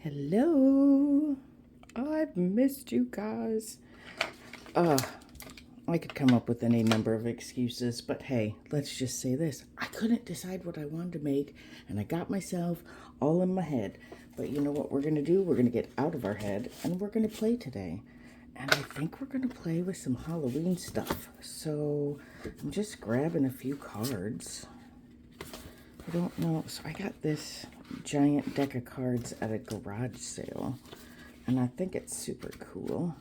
Hello. I've missed you guys. I could come up with any number of excuses, but hey, let's just say this. I couldn't decide what I wanted to make, and I got myself all in my head. But you know what we're going to do? We're going to get out of our head, and we're going to play today. And I think we're going to play with some Halloween stuff. So I'm just grabbing a few cards. I don't know. So I got this giant deck of cards at a garage sale, and I think it's super cool.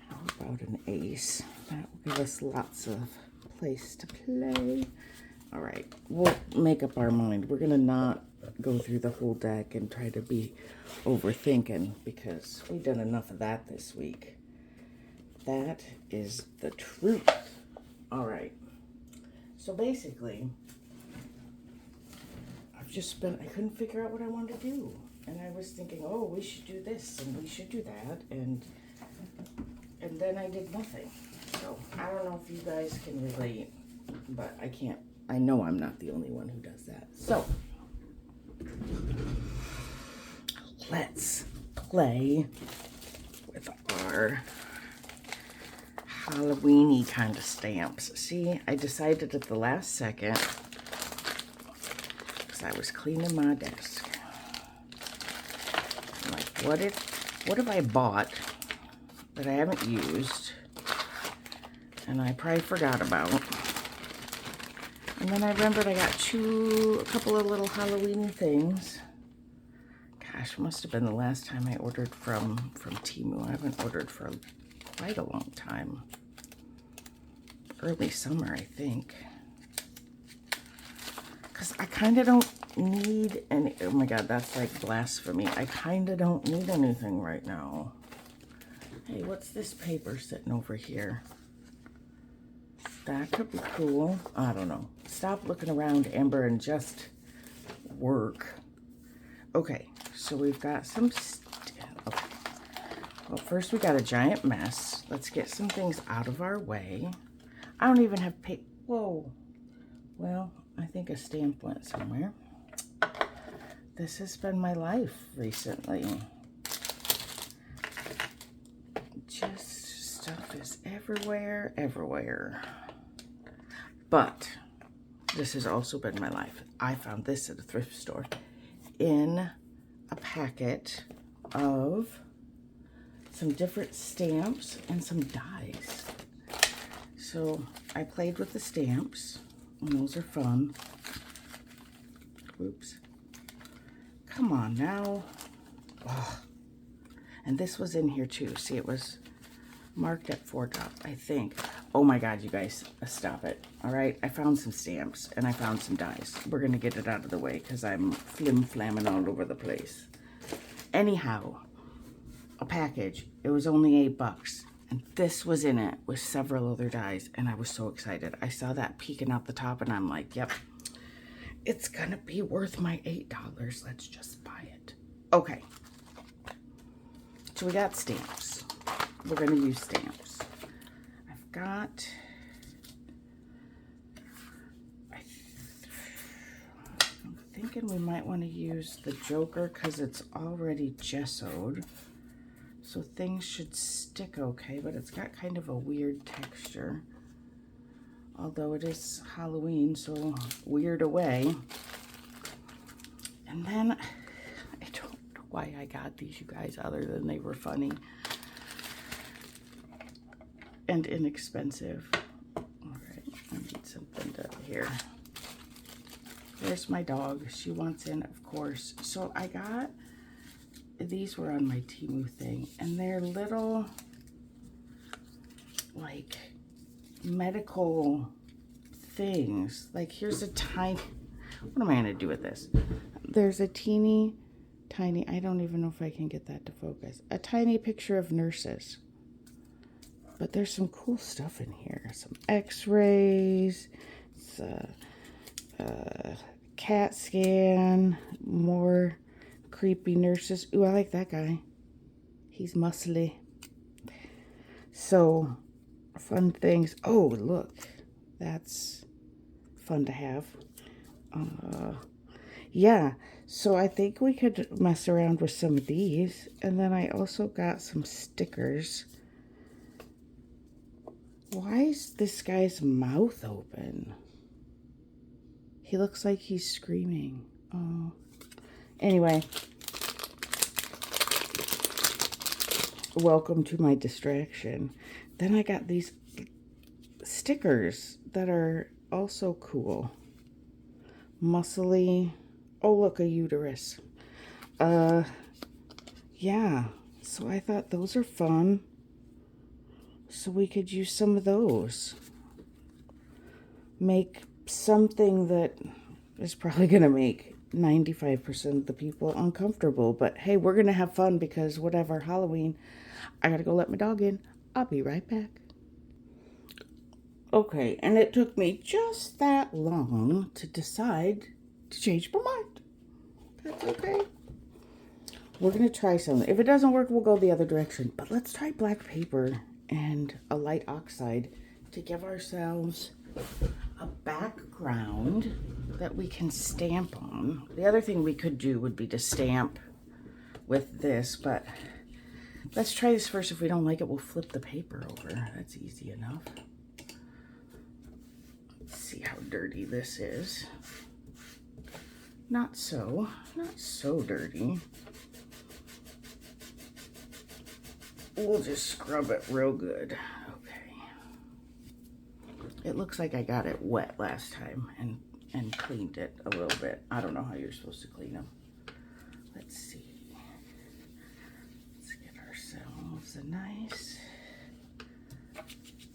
How about an ace? That will give us lots of place to play. All right, we'll make up our mind. We're gonna not go through the whole deck and try to be overthinking, because we've done enough of that this week. That is the truth. All right, so basically I couldn't figure out what I wanted to do. And I was thinking, oh, we should do this and we should do that. And then I did nothing. So I don't know if you guys can relate, but I know I'm not the only one who does that. So let's play with our Halloween-y kind of stamps. See, I decided at the last second, I was cleaning my desk. I'm like, what have I bought that I haven't used and I probably forgot about? And then I remembered I got a couple of little Halloween things. Gosh, must have been the last time I ordered from Temu. I haven't ordered for quite a long time. Early summer, I think. Because I kind of don't need any, oh my god, that's like blasphemy. I kind of don't need anything right now. Hey, what's this paper sitting over here? That could be cool. I don't know. Stop looking around, Amber, and just work. Okay, so we've got some, okay. Well, first we got a giant mess. Let's get some things out of our way. I don't even have paper. Whoa. Well, I think a stamp went somewhere. This has been my life recently. Just stuff is everywhere. But this has also been my life. I found this at a thrift store in a packet of some different stamps and some dies. So I played with the stamps. And those are fun. Oops. Come on now. Oh. And this was in here too. See, it was marked at $4, I think. Oh my god, you guys, stop it. All right, I found some stamps and I found some dies. We're gonna get it out of the way because I'm flim-flamming all over the place. Anyhow, a package. It was only $8. And this was in it with several other dies, and I was so excited. I saw that peeking out the top, and I'm like, yep, it's gonna be worth my $8. Let's just buy it. Okay. So we got stamps. We're gonna use stamps. I'm thinking we might want to use the Joker because it's already gessoed. So things should stick okay, but it's got kind of a weird texture. Although it is Halloween, so weird away. And then, I don't know why I got these, you guys, other than they were funny. And inexpensive. Alright, I need something to, here. There's my dog. She wants in, of course. So I got, these were on my Temu thing, and they're little, like, medical things. Like, here's a tiny, what am I going to do with this? There's a teeny, tiny, I don't even know if I can get that to focus, a tiny picture of nurses. But there's some cool stuff in here. Some x-rays, CAT scan, more creepy nurses. Ooh, I like that guy. He's muscly. So, fun things. Oh, look. That's fun to have. Yeah, so I think we could mess around with some of these. And then I also got some stickers. Why is this guy's mouth open? He looks like he's screaming. Oh. Anyway. Welcome to my distraction. Then I got these stickers that are also cool. Muscly. Oh, look, a uterus. Yeah. So I thought those are fun. So we could use some of those. Make something that is probably going to make 95% of the people uncomfortable. But hey, we're going to have fun because whatever, Halloween. I got to go let my dog in. I'll be right back. Okay, and it took me just that long to decide to change my mind. That's okay. We're going to try something. If it doesn't work, we'll go the other direction. But let's try black paper and a light oxide to give ourselves a background that we can stamp on. The other thing we could do would be to stamp with this, but let's try this first. If we don't like it, we'll flip the paper over. That's easy enough. Let's see how dirty this is. Not so dirty. We'll just scrub it real good. Okay. It looks like I got it wet last time and cleaned it a little bit. I don't know how you're supposed to clean them. Let's see. Let's get ourselves a nice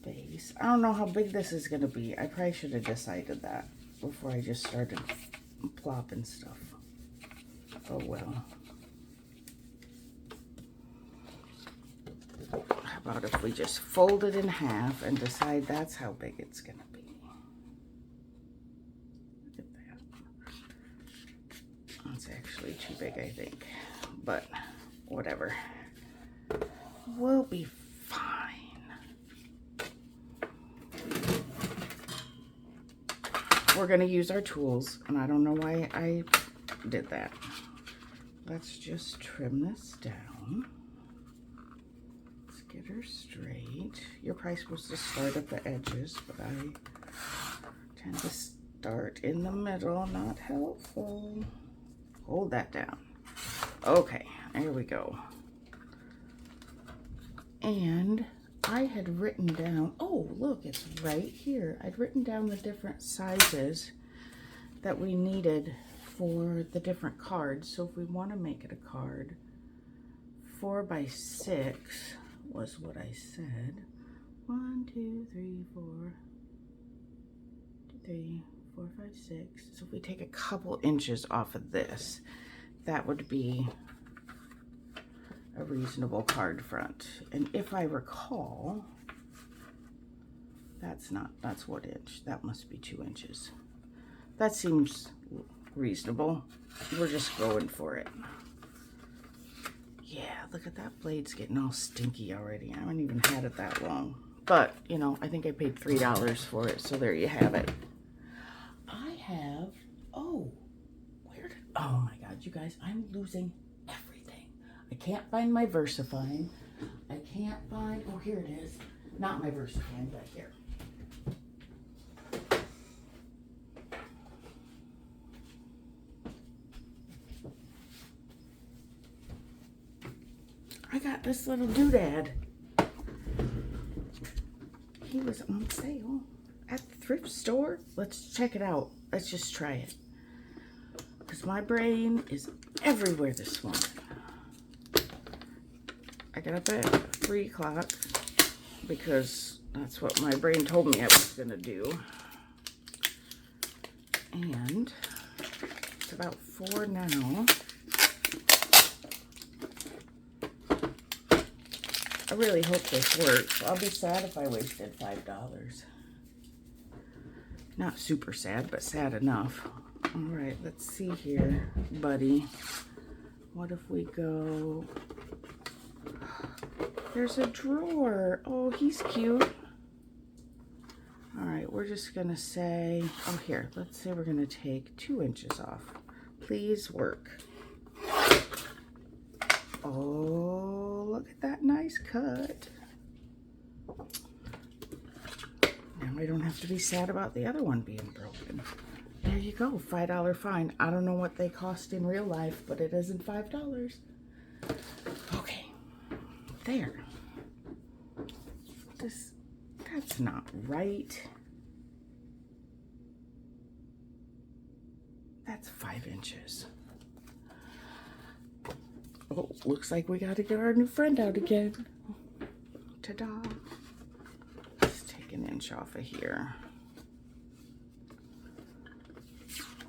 base. I don't know how big this is going to be. I probably should have decided that before I just started plopping stuff. Oh well. How about if we just fold it in half and decide that's how big it's going to be? Look at that. That's actually too big, I think. But whatever. We'll be fine. We're going to use our tools, and I don't know why I did that. Let's just trim this down. Let's get her straight. You're probably supposed to start at the edges, but I tend to start in the middle. Not helpful. Hold that down. Okay, there we go. And I had written down, oh, look, it's right here. I'd written down the different sizes that we needed for the different cards. So if we want to make it a card, 4 by 6 was what I said. 1, 2, 3, 4, 3, 4, 5, 6. So if we take a couple inches off of this, that would be a reasonable card front. And if I recall, that's what inch? That must be 2 inches. That seems reasonable. We're just going for it. Yeah, look at that blade's getting all stinky already. I haven't even had it that long. But, you know, I think I paid $3 for it, so there you have it. I have, oh my God, you guys, I'm losing everything. I can't find my VersaFine. I can't find, oh, here it is. Not my VersaFine, but here. I got this little doodad. He was on sale at the thrift store. Let's check it out. Let's just try it. Because my brain is everywhere this morning. I got up at 3 o'clock because that's what my brain told me I was going to do. And it's about 4 now. I really hope this works. I'll be sad if I wasted $5. Not super sad, but sad enough. All right, let's see here, buddy. What if we go... There's a drawer. Oh, he's cute. All right, we're just going to say... Oh, here, let's say we're going to take 2 inches off. Please work. Oh, look at that nice cut. Now I don't have to be sad about the other one being broken. There you go, $5 fine. I don't know what they cost in real life, but it isn't $5. Okay, there. That's not right. That's 5 inches. Oh, looks like we gotta get our new friend out again. Ta-da. Let's take an inch off of here.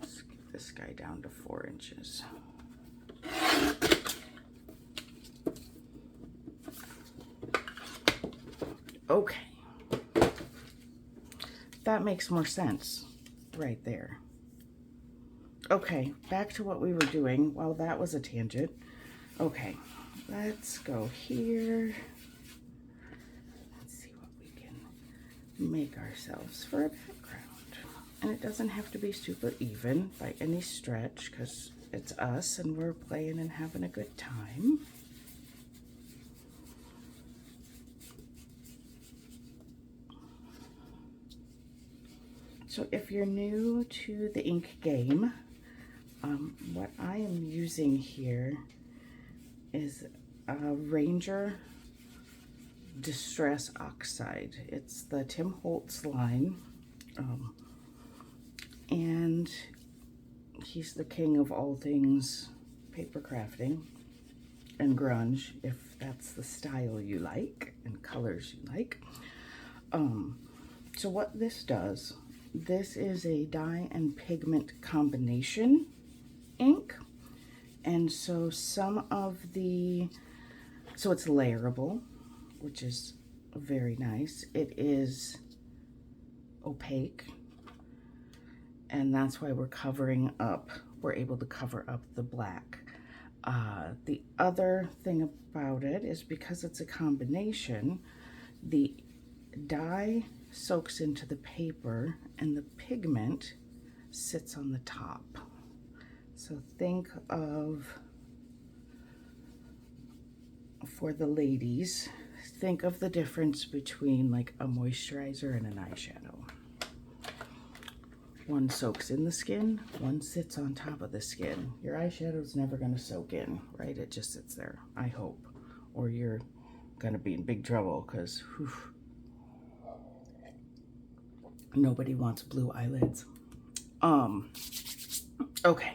Let's get this guy down to 4 inches. Okay. That makes more sense right there. Okay, back to what we were doing. Well, that was a tangent. Okay, let's go here. Let's see what we can make ourselves for a background. And it doesn't have to be super even by any stretch because it's us and we're playing and having a good time. So if you're new to the ink game, what I am using here is a Ranger Distress Oxide. It's the Tim Holtz line, and he's the king of all things paper crafting and grunge, if that's the style you like and colors you like. So what this does, this is a dye and pigment combination ink. And so some of the, so it's layerable, which is very nice. It is opaque, and that's why we're able to cover up the black. The other thing about it is because it's a combination, the dye soaks into the paper and the pigment sits on the top. So think of, for the ladies, think of the difference between like a moisturizer and an eyeshadow. One soaks in the skin, one sits on top of the skin. Your eyeshadow's never going to soak in, right? It just sits there, I hope. Or you're going to be in big trouble because nobody wants blue eyelids. Okay.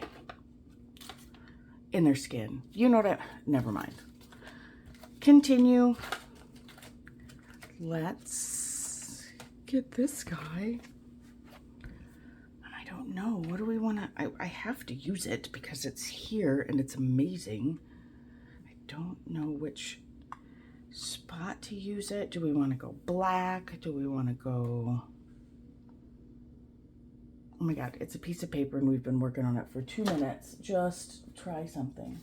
In their skin. You know that, never mind. Continue. Let's get this guy. I don't know, what do we want to, I have to use it because it's here and it's amazing. I don't know which spot to use it. Do we want to go black? Do we want to go, oh my God, it's a piece of paper and we've been working on it for 2 minutes. Just try something.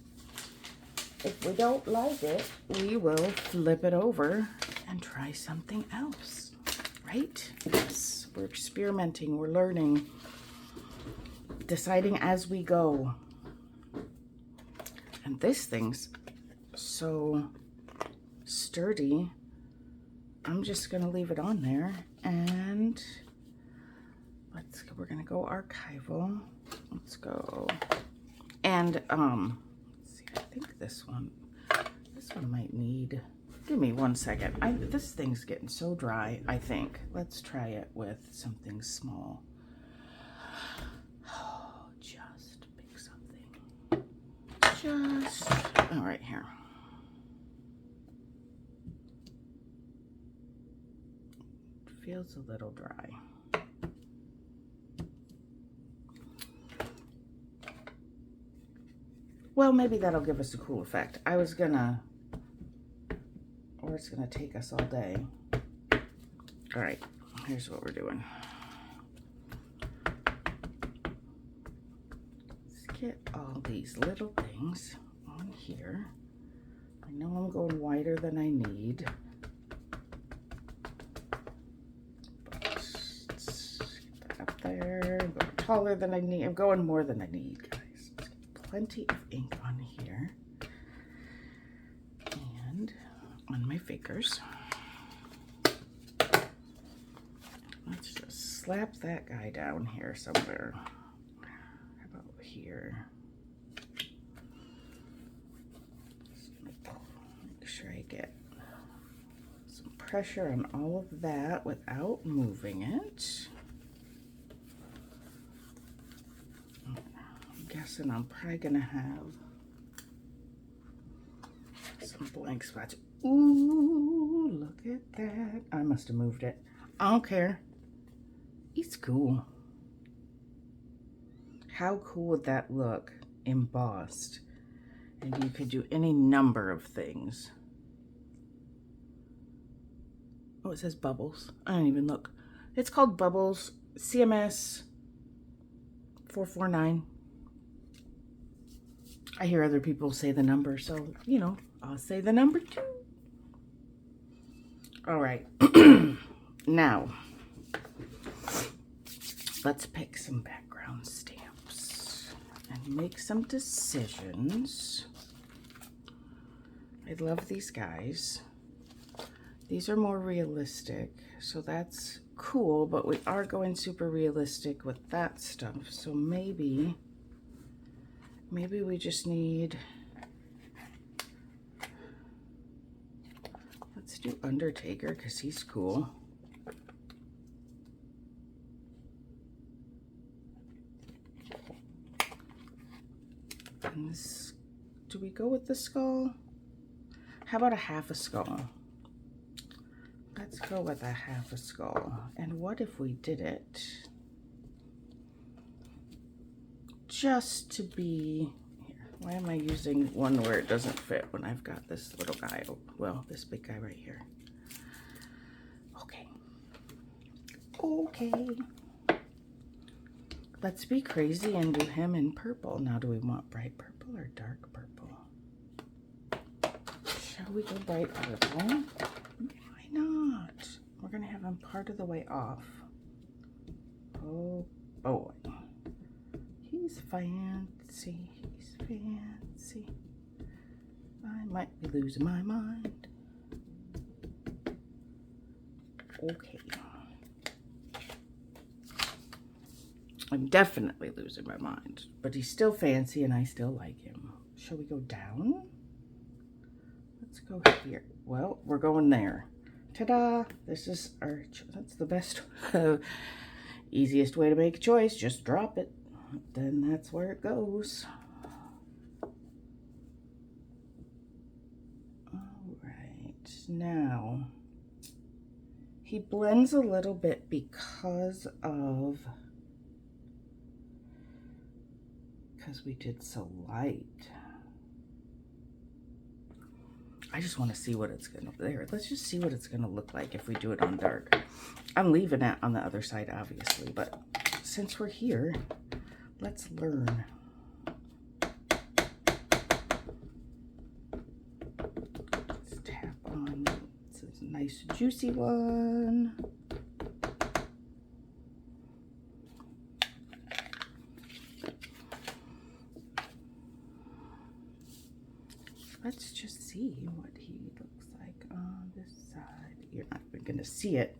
If we don't like it, we will flip it over and try something else, right? Yes, we're experimenting, we're learning, deciding as we go. And this thing's so sturdy. I'm just gonna leave it on there and we're gonna go archival. Let's go. And let's see, I think this one might need, give me 1 second. This thing's getting so dry, I think. Let's try it with something small. Oh, just pick something. Just, all right, here. Feels a little dry. Well, maybe that'll give us a cool effect. I was gonna, or it's gonna take us all day. All right, here's what we're doing. Let's get all these little things on here. I know I'm going wider than I need. But let's get that up there. I'm going taller than I need. I'm going more than I need, guys. Let's plenty of ink on here and on my fingers. Let's just slap that guy down here somewhere. How about here? Make sure I get some pressure on all of that without moving it. I'm guessing I'm probably gonna have some blank spots. Ooh, look at that. I must have moved it. I don't care. It's cool. How cool would that look embossed? And you could do any number of things. Oh, it says Bubbles. I don't even look. It's called Bubbles CMS 449. I hear other people say the number, so, you know, I'll say the number too. All right. Now, let's pick some background stamps and make some decisions. I love these guys. These are more realistic, so that's cool, but we are going super realistic with that stuff. So maybe we just need, let's do Undertaker because he's cool. And this, do we go with the skull? How about a half a skull? Let's go with a half a skull. And what if we did it just to be, here, why am I using one where it doesn't fit when I've got this little guy, well, this big guy right here. Okay. Okay. Let's be crazy and do him in purple. Now, do we want bright purple or dark purple? Shall we go bright purple? Why not? We're gonna have him part of the way off. Oh boy. He's fancy. He's fancy. I might be losing my mind. Okay. I'm definitely losing my mind, but he's still fancy and I still like him. Shall we go down? Let's go here. Well, we're going there. Ta-da! This is our, that's the best, easiest way to make a choice. Just drop it. Then that's where it goes. All right, now he blends a little bit because we did so light. I just want to see what it's gonna, there, let's just see what it's gonna look like if we do it on dark. I'm leaving it on the other side, obviously, but since we're here, let's learn. Let's tap on, this is a nice juicy one. Let's just see what he looks like on this side. You're not going to see it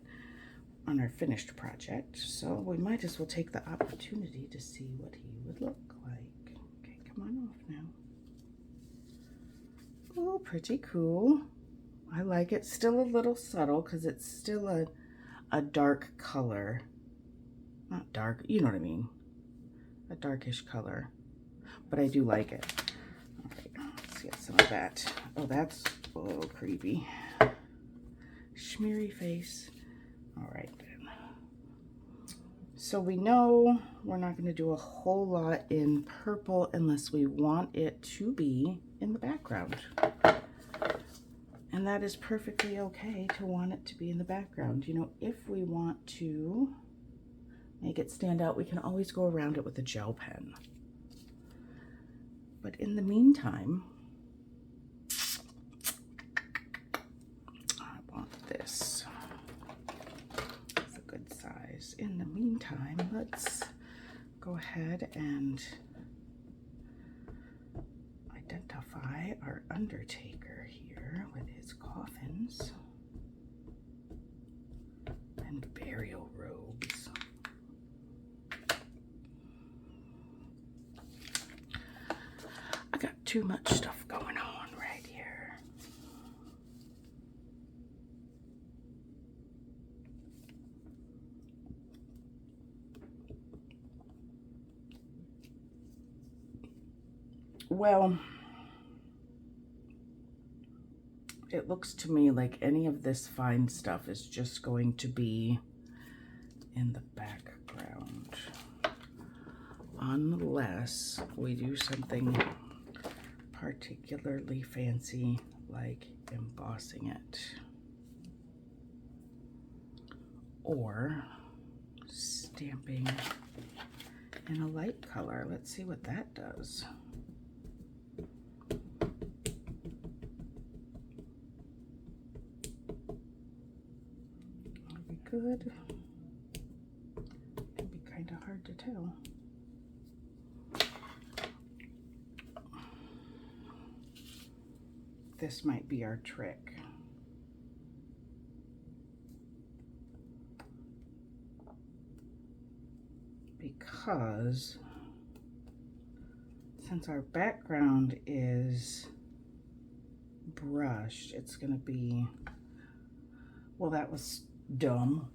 on our finished project, so we might as well take the opportunity to see what he would look like. Okay, come on off now. Oh, pretty cool. I like it. Still a little subtle because it's still a dark color. Not dark, you know what I mean. A darkish color. But I do like it. Let's get some of that. Oh, that's a little creepy. Schmeary face. All right then. So we know we're not going to do a whole lot in purple unless we want it to be in the background. And that is perfectly okay to want it to be in the background. You know, if we want to make it stand out, we can always go around it with a gel pen. But in the meantime, I want this. It's a good size. In the meantime, let's go ahead and undertaker here with his coffins and burial robes. I got too much stuff going on right here. Well, it looks to me like any of this fine stuff is just going to be in the background, unless we do something particularly fancy like embossing it or stamping in a light color. Let's see what that does. Good. Can be kind of hard to tell. This might be our trick. Because since our background is brushed, it's going to be, well, that was dumb.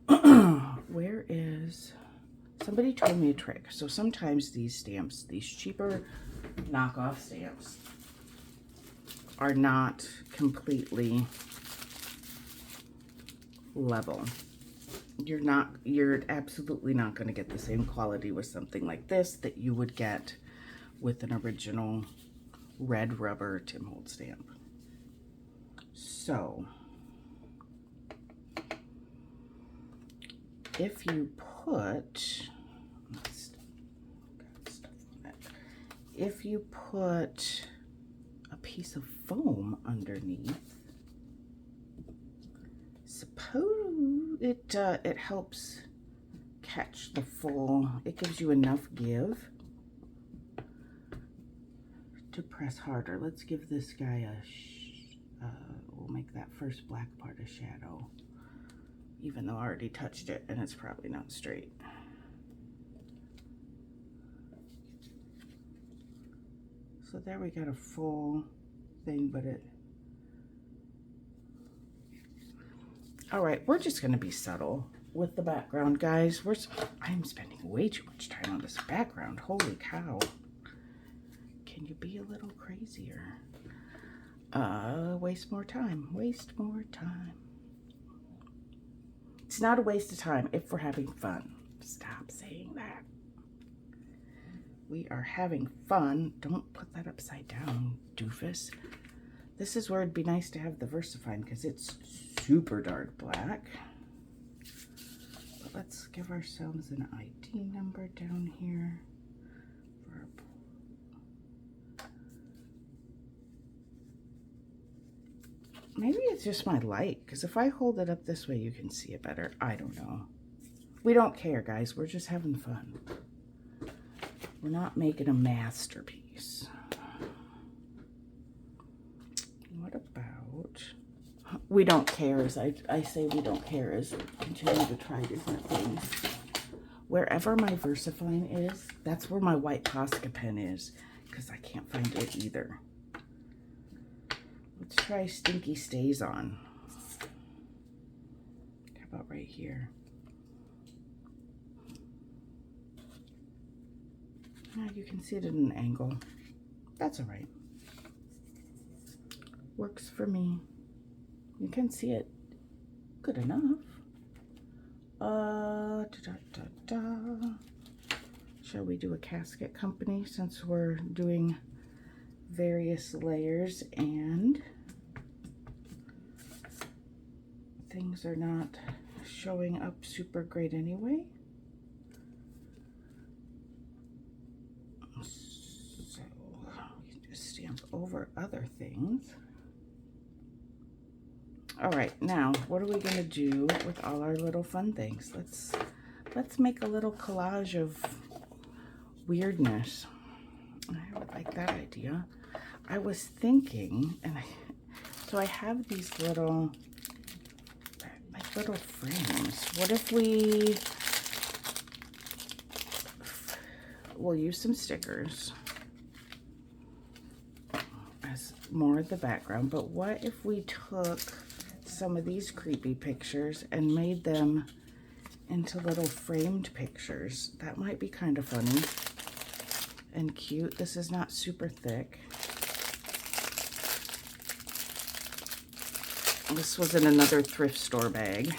Where is, somebody told me a trick. So sometimes these stamps, these cheaper knockoff stamps, are not completely level. You're absolutely not going to get the same quality with something like this that you would get with an original red rubber Tim Holtz stamp. So if you put, if you put a piece of foam underneath, suppose it helps catch the full, it gives you enough give to press harder. Let's give this guy a, we'll make that first black part a shadow, even though I already touched it and it's probably not straight. So there we got a full thing, but it, all right, we're just gonna be subtle with the background, guys. I'm spending way too much time on this background. Holy cow. Can you be a little crazier? Waste more time, waste more time. It's not a waste of time if we're having fun. Stop saying that. We are having fun. Don't put that upside down, doofus. This is where it'd be nice to have the VersaFine because it's super dark black. But let's give ourselves an ID number down here. Maybe it's just my light, because if I hold it up this way, you can see it better. I don't know. We don't care, guys. We're just having fun. We're not making a masterpiece. What about, we don't care, as I say we don't care, as we continue to try different things. Wherever my VersaFine is, that's where my white Posca pen is, because I can't find it either. Let's try Stinky Stays On. How about right here? You can see it at an angle. That's all right. Works for me. You can see it good enough. Shall we do a casket company since we're doing various layers and things are not showing up super great anyway? So we can just stamp over other things. All right, now what are we gonna do with all our little fun things? Let's make a little collage of weirdness. I would like that idea. I was thinking, so I have these little, like little frames. What if we'll use some stickers as more of the background, but what if we took some of these creepy pictures and made them into little framed pictures? That might be kind of funny and cute. This is not super thick. This was in another thrift store bag.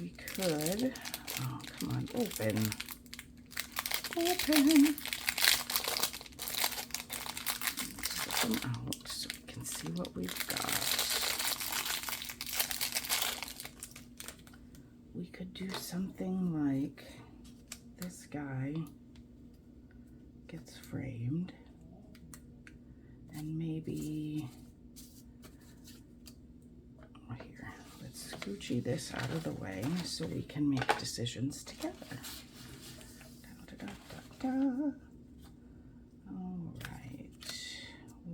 We could, oh, come on, open. Open. Let's get them out so we can see what we've got. We could do something like this guy gets framed, and maybe here, let's scoochy this out of the way so we can make decisions together. Da, da, da, da, da. All right,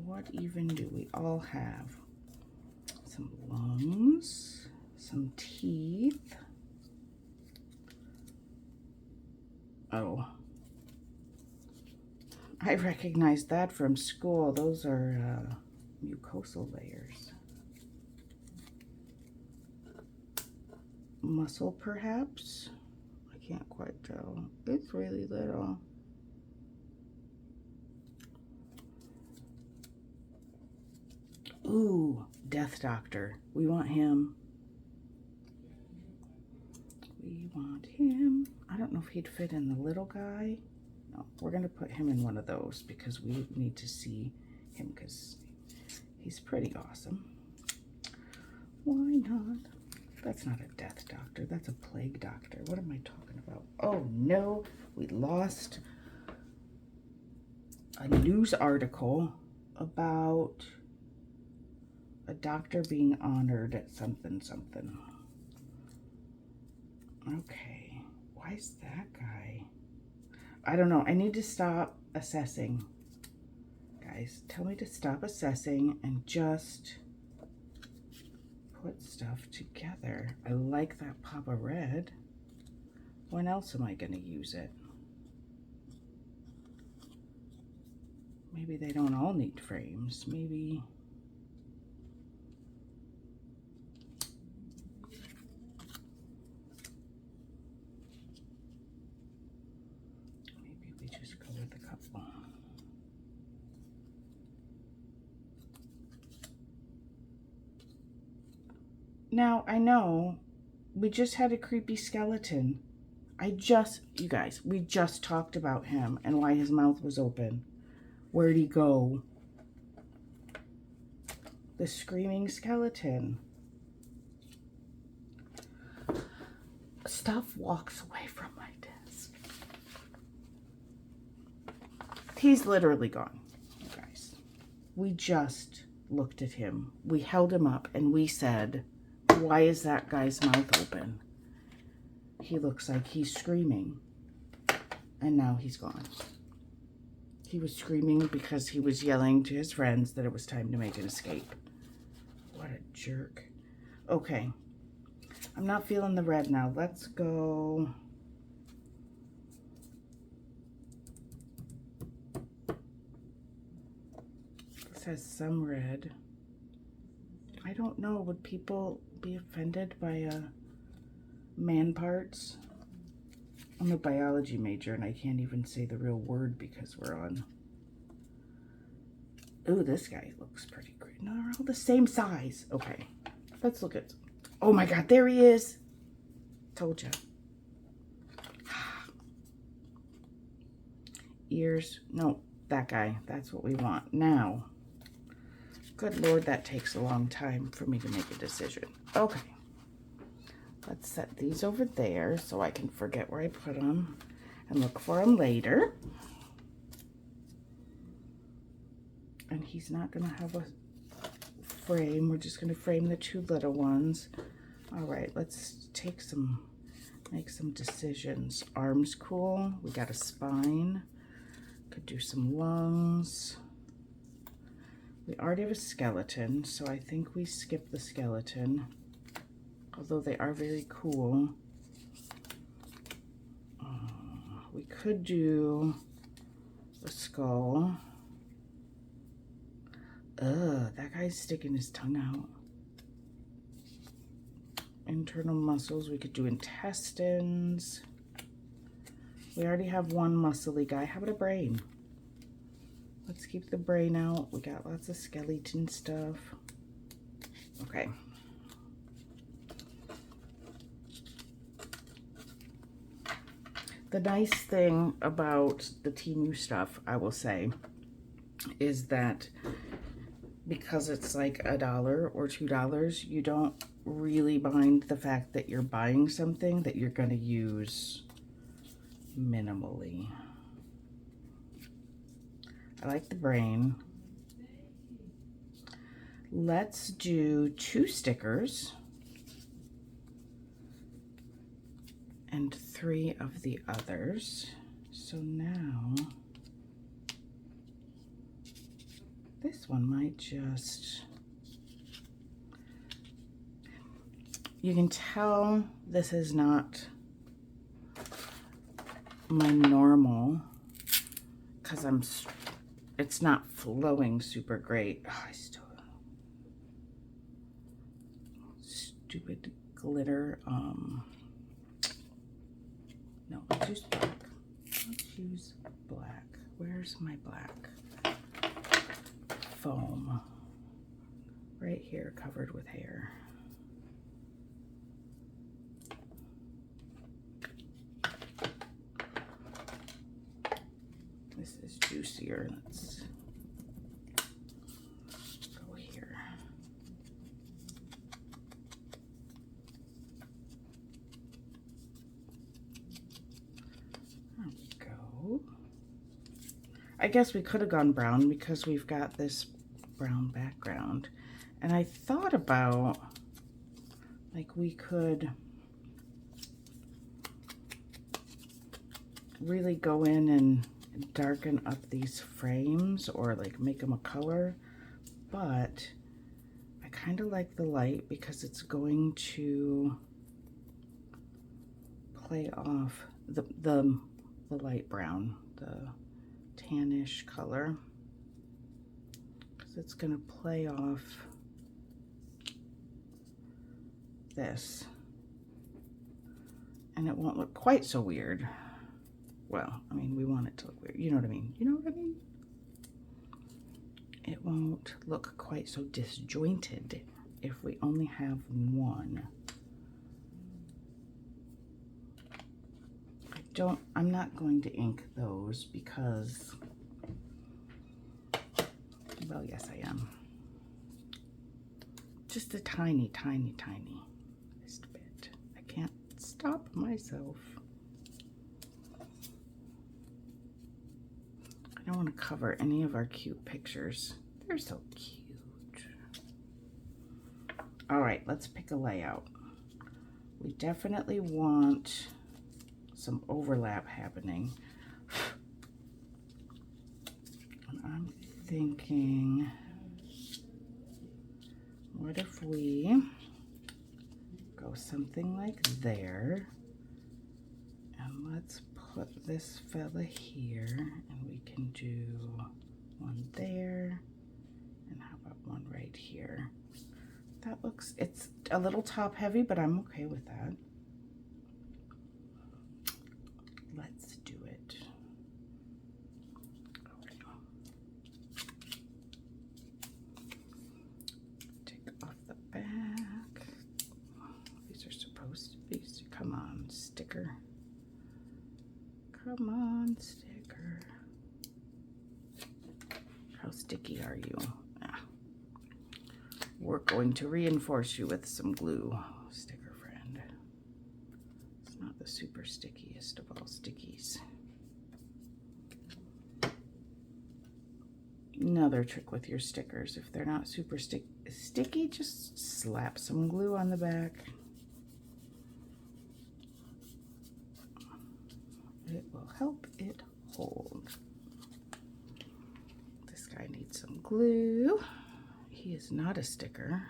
what even do we all have? Some lungs, some teeth. Oh, I recognize that from school. Those are mucosal layers. Muscle, perhaps? I can't quite tell. It's really little. Ooh, Death Doctor. We want him. We want him. I don't know if he'd fit in the little guy. No, we're going to put him in one of those because we need to see him because he's pretty awesome. Why not? That's not a death doctor. That's a plague doctor. What am I talking about? Oh, no. We lost a news article about a doctor being honored at something something. Okay. Why is that guy? I don't know. I need to stop assessing. Guys, tell me to stop assessing and just put stuff together. I like that pop of red. When else am I going to use it? Maybe they don't all need frames. Maybe we just go with a couple. Now, I know we just had a creepy skeleton. You guys, we just talked about him and why his mouth was open. Where'd he go? The screaming skeleton. Stuff walks away from my desk. He's literally gone, you guys. We just looked at him. We held him up and we said, why is that guy's mouth open? He looks like he's screaming. And now he's gone. He was screaming because he was yelling to his friends that it was time to make an escape. What a jerk. Okay. I'm not feeling the red now. Let's go. This has some red. I don't know. Would people be offended by man parts? I'm a biology major and I can't even say the real word because we're on. Ooh, this guy looks pretty great. No, they're all the same size. Okay, let's look at. Oh my God, there he is. Told you. Ears. No, that guy. That's what we want. Now, good Lord, that takes a long time for me to make a decision. Okay. Let's set these over there so I can forget where I put them and look for them later. And he's not going to have a frame. We're just going to frame the two little ones. All right, let's make some decisions. Arms cool. We got a spine. Could do some lungs. We already have a skeleton, so I think we skip the skeleton. Although they are very cool. We could do a skull. Ugh, that guy's sticking his tongue out. Internal muscles, we could do intestines. We already have one muscly guy. How about a brain? Let's keep the brain out. We got lots of skeleton stuff. Okay. The nice thing about the Temu stuff, I will say, is that because it's like $1 or $2, you don't really mind the fact that you're buying something that you're going to use minimally. I like the brain. Let's do 2 stickers and 3 of the others. So now this one might just, you can tell this is not my normal because it's not flowing super great. Oh, I still, stupid glitter. No, let's use black. Let's use black. Where's my black? Foam. Right here, covered with hair. This is juicier. Let's go here. There we go. I guess we could have gone brown because we've got this brown background. And I thought about, like, we could really go in and darken up these frames or like make them a color, but I kind of like the light because it's going to play off the light brown, the tannish color, because it's going to play off this and it won't look quite so weird. Well, I mean, we want it to look weird. You know what I mean? You know what I mean? It won't look quite so disjointed if we only have one. I'm not going to ink those because, well, yes, I am. Just a tiny, tiny, tiny bit. I can't stop myself. I don't want to cover any of our cute pictures. They're so cute. All right, let's pick a layout. We definitely want some overlap happening. And I'm thinking, what if we go something like there? And let's put this fella here, and we can do one there, and how about one right here? That looks, it's a little top heavy, but I'm okay with that. Let's do it. Okay. Take off the back. These are supposed to be, come on, sticker. Come on, sticker. How sticky are you? Ah. We're going to reinforce you with some glue, sticker friend. It's not the super stickiest of all stickies. Another trick with your stickers, if they're not super sticky, just slap some glue on the back. It will help it hold. I need some glue. He is not a sticker.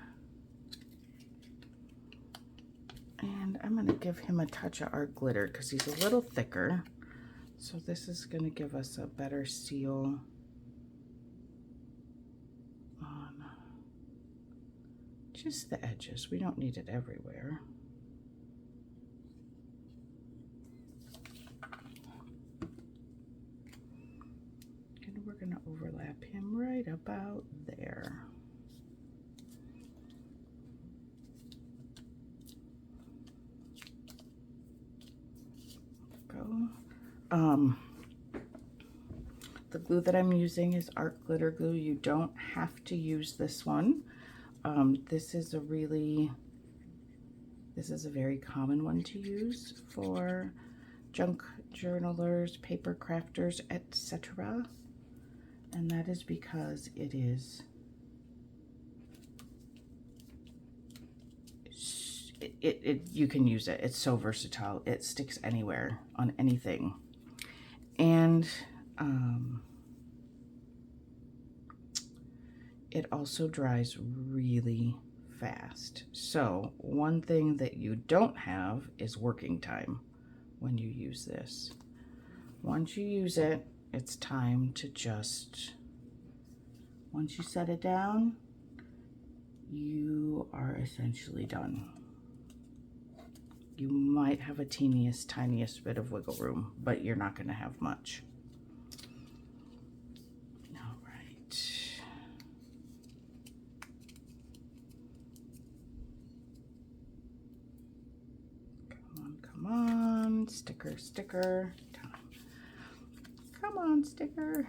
And I'm going to give him a touch of art glitter because he's a little thicker. So this is going to give us a better seal on just the edges. We don't need it everywhere. And we're going to overlap him right about there. Go. The glue that I'm using is art glitter glue. You don't have to use this one. This is a very common one to use for junk journalers, paper crafters, etc. And that is because it is you can use it. It's so versatile. It sticks anywhere on anything. And it also dries really fast. So one thing that you don't have is working time when you use this. Once you use it, it's time to just, once you set it down, you are essentially done. You might have a tiniest bit of wiggle room, but you're not going to have much. All right. Come on, sticker, sticker. Come on, sticker.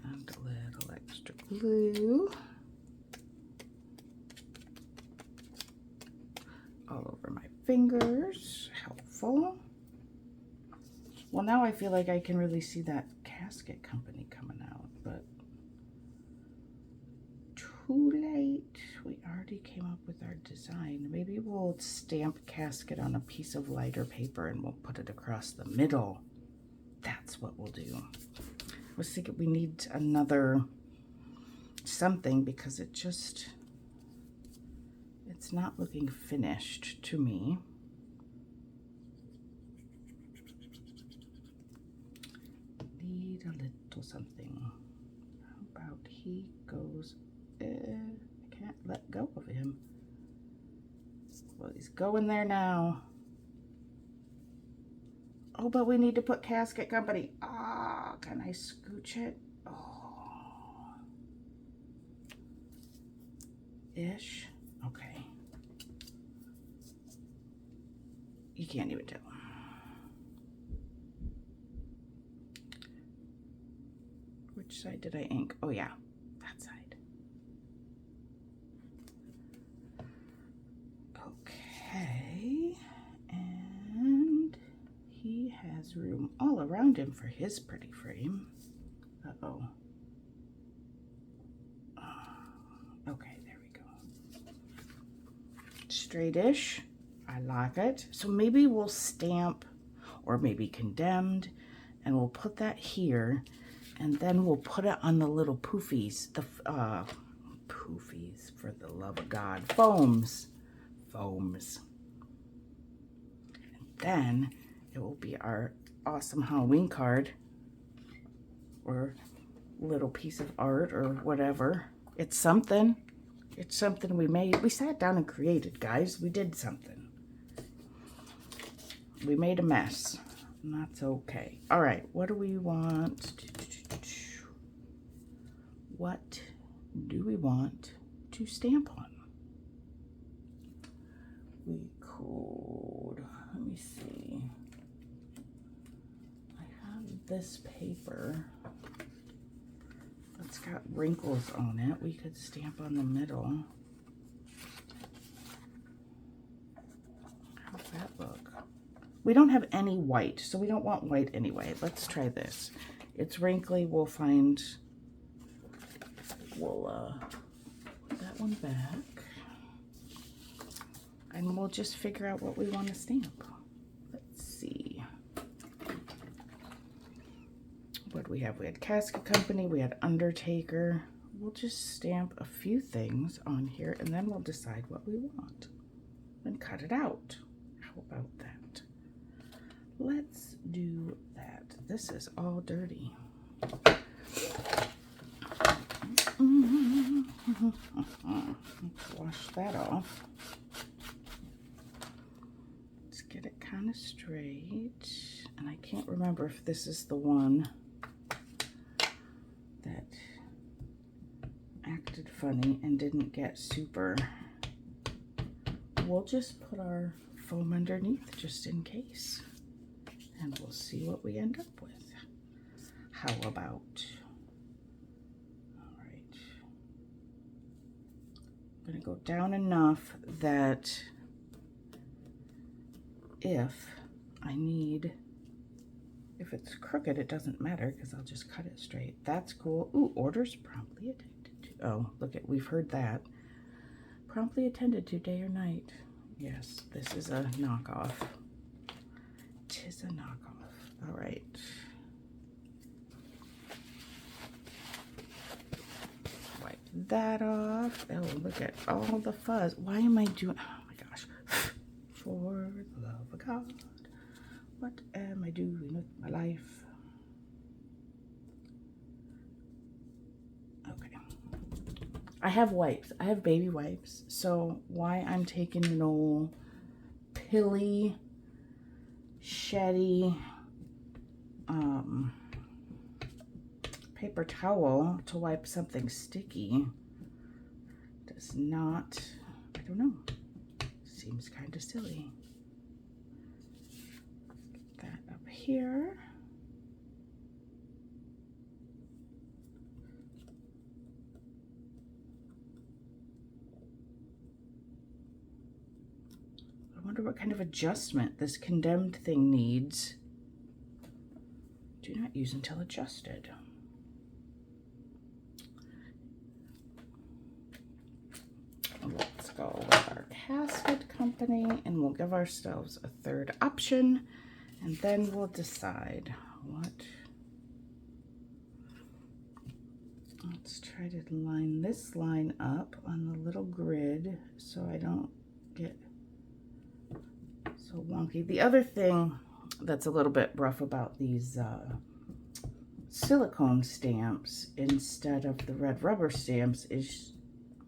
And a little extra glue all over my fingers. Helpful. Well, now I feel like I can really see that casket company coming out, but too late. We already came up with our design. Maybe we'll stamp casket on a piece of lighter paper and we'll put it across the middle. That's what we'll do. I was thinking we need another something because it's not looking finished to me. Need a little something. How about he goes, I can't let go of him. Well, he's going there now. Oh, but we need to put casket company. Ah, can I scooch it? Oh. Ish. Okay. You can't even tell. Which side did I ink? Oh yeah, that side. Okay, and he has room all around him for his pretty frame. Uh-oh. Okay, there we go. Straightish. I like it. So maybe we'll stamp, or maybe condemned, and we'll put that here, and then we'll put it on the little poofies. The poofies, for the love of God. Foams. Foams. And then it will be our awesome Halloween card, or little piece of art, or whatever. It's something. It's something we made. We sat down and created, guys. We did something. We made a mess. And that's okay. All right. What do we want? What do we want to stamp on? We could, let me see. I have this paper. It's got wrinkles on it. We could stamp on the middle. How's that look? We don't have any white, so we don't want white anyway. Let's try this. It's wrinkly. We'll put that one back. and we'll just figure out what we want to stamp. Let's see. What do we have? We had Casket Company, we had Undertaker. We'll just stamp a few things on here and then we'll decide what we want and cut it out. How about that? Let's do that. This is all dirty. Let's wash that off. Let's get it kind of straight. And I can't remember if this is the one that acted funny and didn't get super. We'll just put our foam underneath just in case. And we'll see what we end up with. How about? All right. I'm going to go down enough that if it's crooked, it doesn't matter because I'll just cut it straight. That's cool. Ooh, orders promptly attended to. Oh, look at, we've heard that. Promptly attended to day or night. Yes, this is a knockoff. Tis a knockoff. All right. Wipe that off. Oh, look at all the fuzz. Why am I doing, oh my gosh. For the love of God, what am I doing with my life? Okay. I have wipes. I have baby wipes. So why I'm taking an old pilly, sheddy paper towel to wipe something sticky does not, I don't know, seems kind of silly. Get that up here. I wonder what kind of adjustment this condemned thing needs. Do not use until adjusted. Let's go with our Casket Company and we'll give ourselves a third option and then we'll decide what. Let's try to line this line up on the little grid so I don't get so wonky. The other thing that's a little bit rough about these silicone stamps instead of the red rubber stamps is,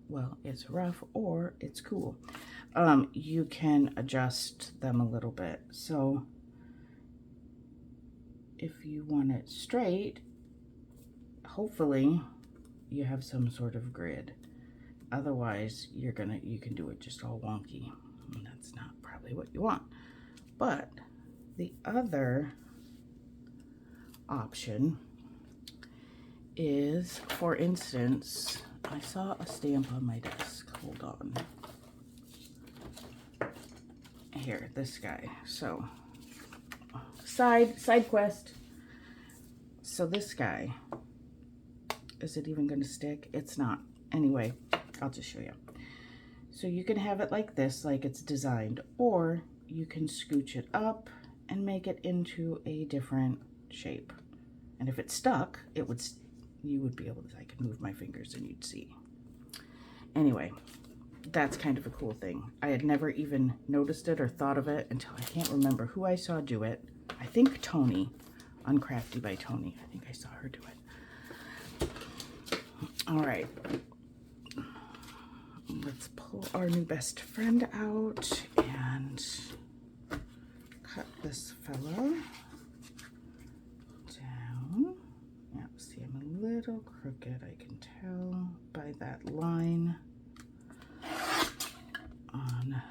well, it's rough or it's cool. You can adjust them a little bit. So if you want it straight, hopefully you have some sort of grid. Otherwise, you can do it just all wonky. And that's not probably what you want. But the other option is, for instance, I saw a stamp on my desk. Hold on. Here, this guy. So, side quest. So this guy, is it even going to stick? It's not. Anyway, I'll just show you. So you can have it like this, like it's designed, or you can scooch it up and make it into a different shape. And if it stuck, it would, you would be able to, I could move my fingers and you'd see. Anyway, that's kind of a cool thing. I had never even noticed it or thought of it until I can't remember who I saw do it. I think Tony, Uncrafty by Tony. I think I saw her do it. All right. Let's pull our new best friend out and cut this fella down. Yeah, see, I'm a little crooked. I can tell by that line on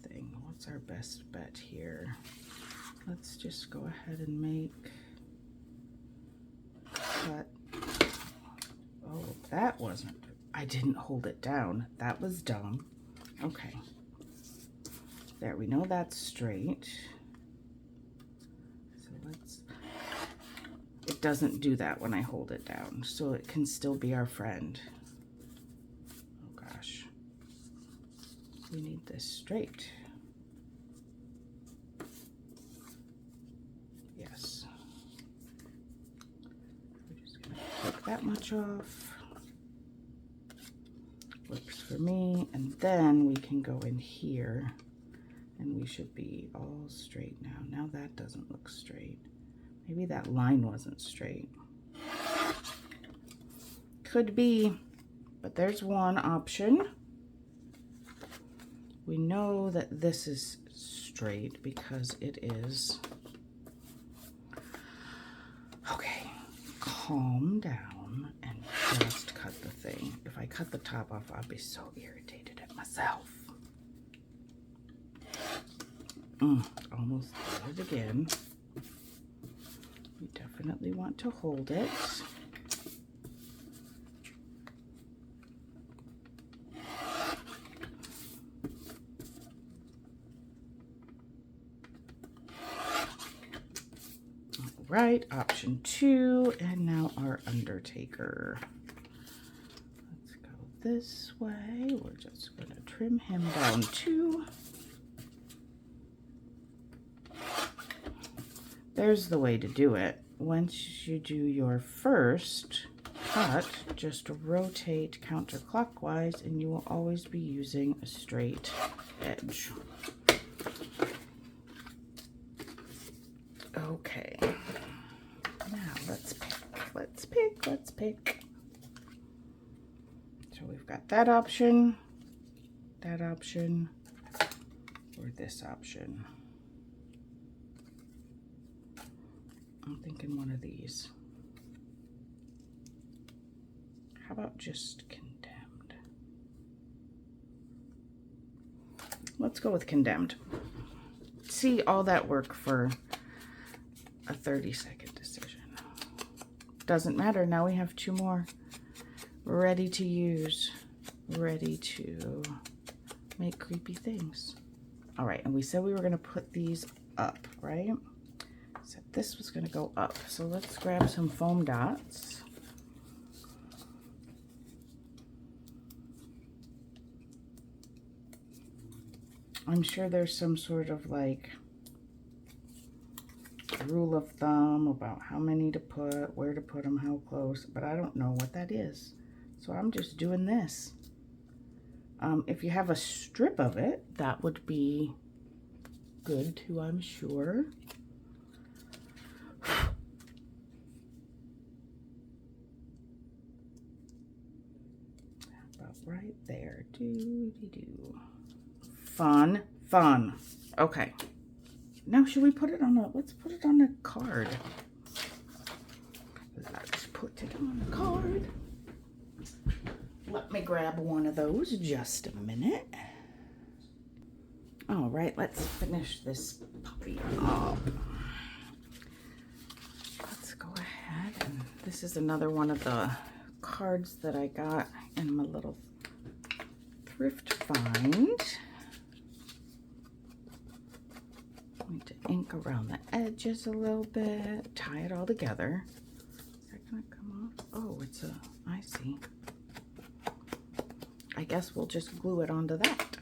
thing. What's our best bet here? Let's just go ahead and make cut. Oh, that wasn't, I didn't hold it down. That was dumb. Okay. There, we know that's straight. So let's, it doesn't do that when I hold it down. So it can still be our friend. Oh gosh. We need this straight. Yes. We're just gonna take that much off. Works for me. And then we can go in here and we should be all straight now. Now that doesn't look straight. Maybe that line wasn't straight. Could be, but there's one option. We know that this is straight because it is. Okay, calm down and just cut the thing. If I cut the top off, I'll be so irritated at myself. Almost did it again. You definitely want to hold it. Right, option 2, and now our undertaker. Let's go this way. We're just going to trim him down too. There's the way to do it. Once you do your first cut, just rotate counterclockwise and you will always be using a straight edge. Okay. Now let's pick. So we've got that option, or this option. I'm thinking one of these. How about just condemned? Let's go with condemned. See all that work for a 30-second decision. Doesn't matter, now we have 2 more ready to use, ready to make creepy things. All right, and we said we were gonna put these up, right? Said this was gonna go up. So let's grab some foam dots. I'm sure there's some sort of like rule of thumb about how many to put, where to put them, how close, but I don't know what that is. So I'm just doing this. If you have a strip of it, that would be good too, I'm sure. About right there. Doo-dee-doo. Fun. Okay. Now, should we put it on let's put it on a card. Let's put it on a card. Let me grab one of those just a minute. All right, let's finish this puppy up. Let's go ahead, and this is another one of the cards that I got in my little thrift find. Need to ink around the edges a little bit, tie it all together. Is that gonna come off? Oh, I see. I guess we'll just glue it onto that.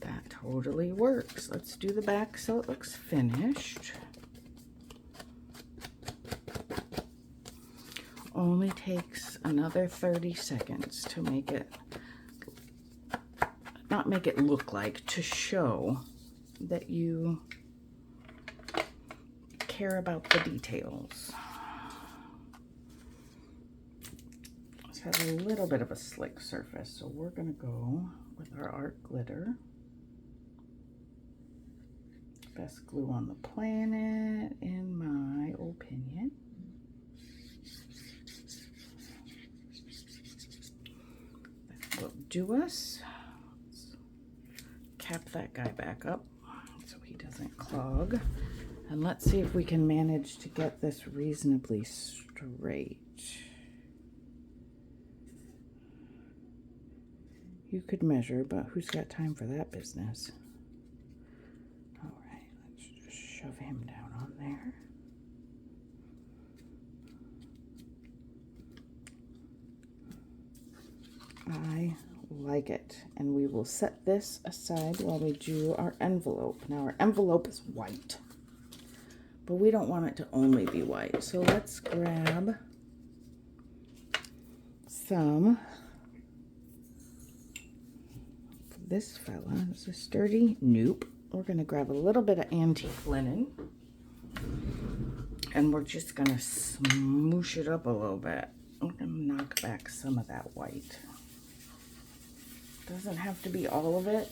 That totally works. Let's do the back so it looks finished. Only takes another 30 seconds to make it, not make it look like, to show that you care about the details. This has a little bit of a slick surface, so we're gonna go with our art glitter. Best glue on the planet, in my opinion. That will do us. Let's cap that guy back up so he doesn't clog. And let's see if we can manage to get this reasonably straight. You could measure, but who's got time for that business? All right, let's just shove him down on there. I like it. And we will set this aside while we do our envelope. Now our envelope is white, but we don't want it to only be white. So let's grab some, this fella, is this sturdy? Nope. We're gonna grab a little bit of antique linen and we're just gonna smoosh it up a little bit. I'm gonna knock back some of that white. Doesn't have to be all of it.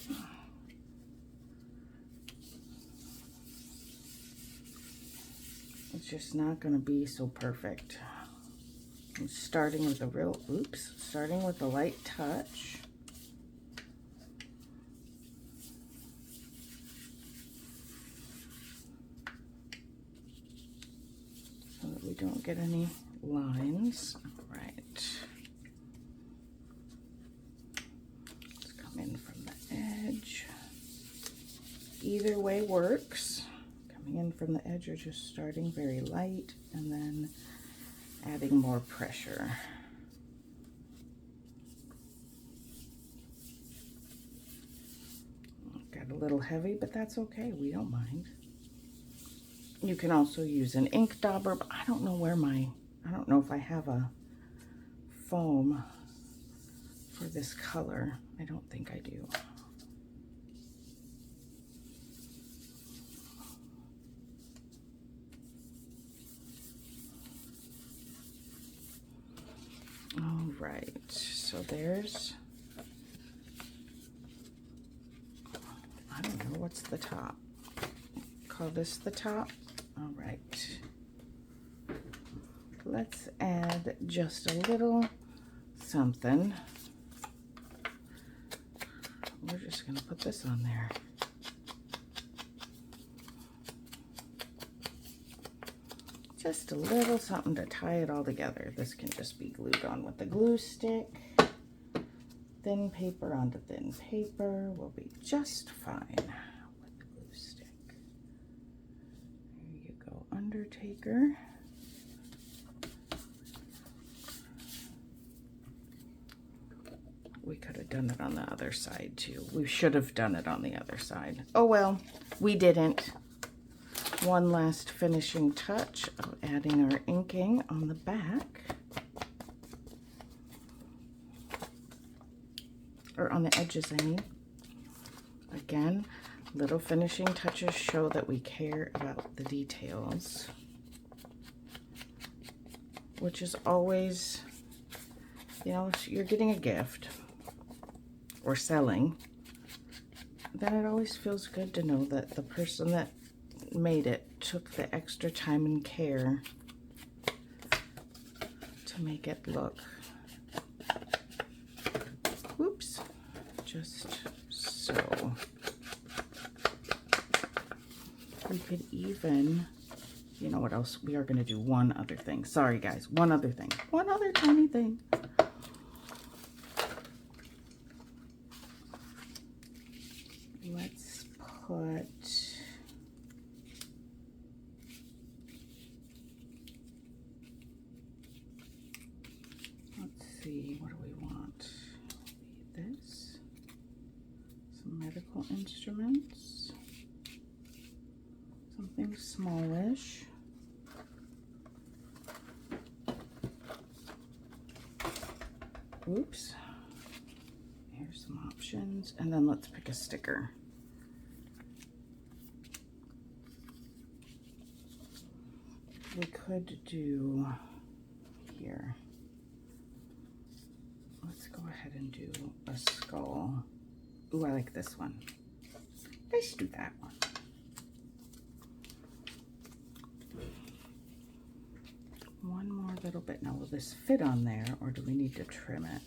It's just not gonna be so perfect. I'm starting with a real, starting with a light touch. So that we don't get any lines. All right. Let's come in from the edge. Either way works. Coming in from the edge or just starting very light and then adding more pressure. Got a little heavy, but that's okay. We don't mind. You can also use an ink dauber, but I don't know where I don't know if I have a foam for this color. I don't think I do. All right, so there's, I don't know, what's the top? Call this the top? All right. Let's add just a little something. We're just gonna put this on there. Just a little something to tie it all together. This can just be glued on with the glue stick. Thin paper onto thin paper will be just fine with the glue stick. There you go, Undertaker. We could have done it on the other side too. We should have done it on the other side. Oh well, we didn't. One last finishing touch of adding our inking on the back. Or on the edges, I mean. Again, little finishing touches show that we care about the details. Which is always, you know, if you're getting a gift or selling, then it always feels good to know that the person that made it took the extra time and care to make it look, whoops, just so. We could even, you know what else? We are going to do one other thing. Sorry guys, one other thing. One other tiny thing. Let's put, see, what do we want? This, some medical instruments, something smallish. Oops. Here's some options, and then let's pick a sticker. We could do here. Let's go ahead and do a skull. Ooh, I like this one. Let's do that one. One more little bit. Now, will this fit on there, or do we need to trim it?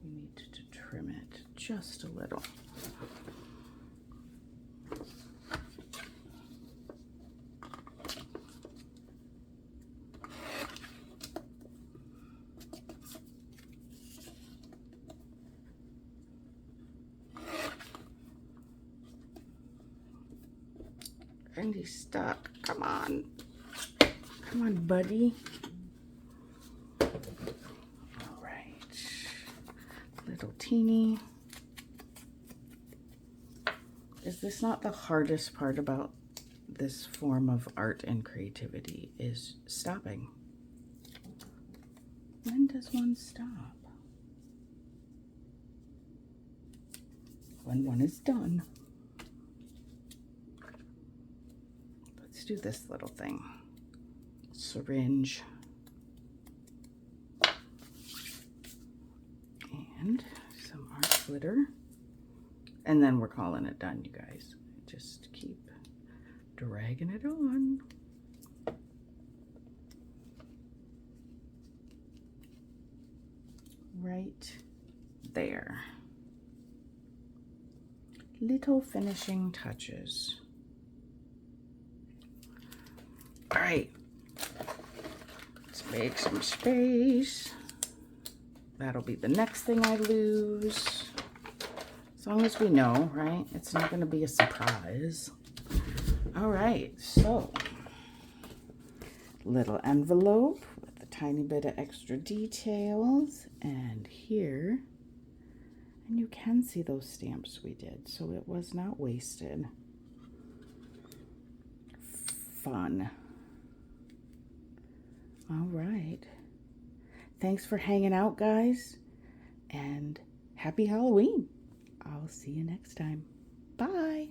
We need to trim it just a little. And he's stuck. Come on. Come on, buddy. All right. Little teeny teeny. Is this not the hardest part about this form of art and creativity, is stopping? When does one stop? When one is done. Let's do this little thing. Syringe. And some art glitter. And then we're calling it done, you guys. Just keep dragging it on. Right there. Little finishing touches. All right, let's make some space. That'll be the next thing I lose. As long as we know, right? It's not going to be a surprise. All right, so little envelope with a tiny bit of extra details, and here, and you can see those stamps we did, so it was not wasted. Fun. All right. Thanks for hanging out, guys, and happy Halloween. I'll see you next time. Bye.